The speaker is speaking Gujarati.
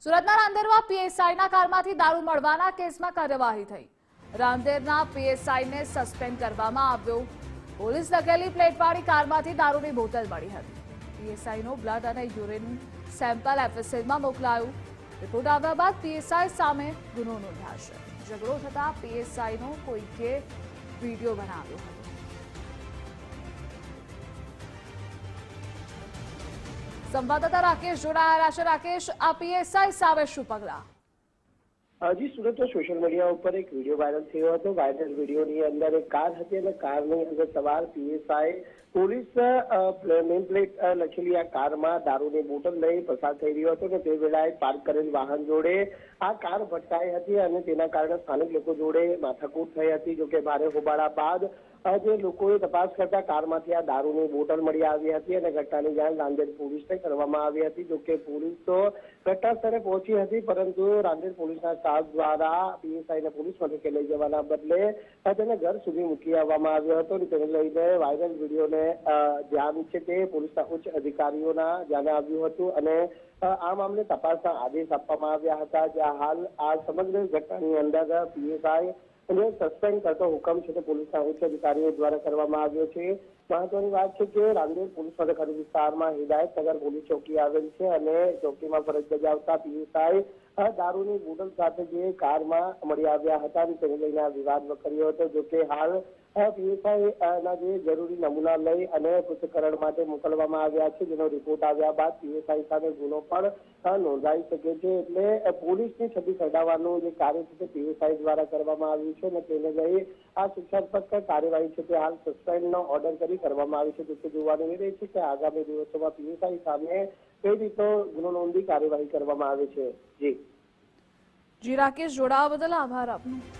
સુરતના રાંદેરમાં પીએસઆઈના કારમાંથી દારૂ મળવાના કેસમાં કાર્યવાહી થઈ। રાંદેરના પીએસઆઈને સસ્પેન્ડ કરવામાં આવ્યો। પોલીસ લખેલી પ્લેટવાળી કારમાંથી દારૂની બોટલ મળી હતી। પીએસઆઈનો બ્લડ અને યુરિન સેમ્પલ એફએસએલમાં મોકલાયું। રિપોર્ટ આવ્યા બાદ પીએસઆઈ સામે ગુનો નોંધાશે। ઝઘડો થતા પીએસઆઈનો કોઈકે વિડીયો બનાવ્યો હતો। સંવાદદાતા રાકેશ જોડાયા છે। રાકેશ, આ પીએસઆઈ સામે શું પગલાં? જી, સુરતમાં સોશિયલ મીડિયા ઉપર એક વિડીયો વાયરલ થયો હતો। વાયરલ વિડીયોની અંદર એક કાર હતી અને કારની અંદર સવાર પીએસઆઈ પોલીસ નેમ પ્લેટ લખેલી આ કારમાં દારૂની બોટલ લઈ પસાર થઈ રહ્યો હતો અને તે વેળાએ પાર્ક કરેલ વાહન જોડે આ કાર ભટકાઈ હતી અને તેના કારણે સ્થાનિક લોકો જોડે માથાકૂટ થઈ હતી। જોકે ભારે હોબાળા બાદ જે લોકોએ તપાસ કરતા કારમાંથી આ દારૂની બોટલ મળી આવી હતી અને ઘટનાની જાણ રાંદેર પોલીસને કરવામાં આવી હતી। જોકે પોલીસ તો ઘટના સ્થળે પહોંચી હતી, પરંતુ રાંદેર પોલીસના સ્ટાફ દ્વારા પીએસઆઈને પોલીસ મથકે લઈ જવાના બદલે તેને ઘર સુધી મૂકી આવવામાં આવ્યો હતો। તેને લઈને વાયરલ વિડીયોને ધ્યાન છે તે પોલીસના ઉચ્ચ અધિકારીઓના ધ્યાને આવ્યું હતું અને આ મામલે તપાસના આદેશ આપવામાં આવ્યા હતા। જ્યાં હાલ આ સમગ્ર ઘટનાની અંદર પીએસઆઈ સસ્પેન્ડ કરતો હુકમ છે તે પોલીસના ઉચ્ચ અધિકારીઓ દ્વારા કરવામાં આવ્યો છે। મહત્વની વાત છે કે રાંદેર પોલીસ મથક વિસ્તારમાં હિદાયતનગર પોલીસ ચોકી આવેલ છે અને ચોકીમાં ફરજ બજાવતા પીએસઆઈ દારૂની બોટલ સાથે જે કારમાં મળી આવ્યા હતા તેને લઈને આ વિવાદ વકર્યો હતો। જોકે હાલ પીએસઆઈ ના જે જરૂરી નમૂના લઈ અને પૃથ્થકરણ માટે મોકલવામાં આવ્યા છે, જેનો રિપોર્ટ આવ્યા બાદ પીએસઆઈ સામે ગુનો પણ નોંધાઈ શકે છે। એટલે પોલીસની છબી કઢાવવાનું જે કાર્ય છે તે પીએસઆઈ દ્વારા કરવામાં આવ્યું છે અને તેને લઈ આ શિક્ષાત્મક કાર્યવાહી છે તે હાલ સસ્પેન્ડનો ઓર્ડર કરી કરવામાં આવી છે। તે જોવાનું એ રહે છે કે આગામી દિવસોમાં પીએસઆઈ સામે કઈ રીતનો ગુનો નોંધી કાર્યવાહી કરવામાં આવે છે। જી રાકેશ, જોડાવા બદલ આભાર આપનો।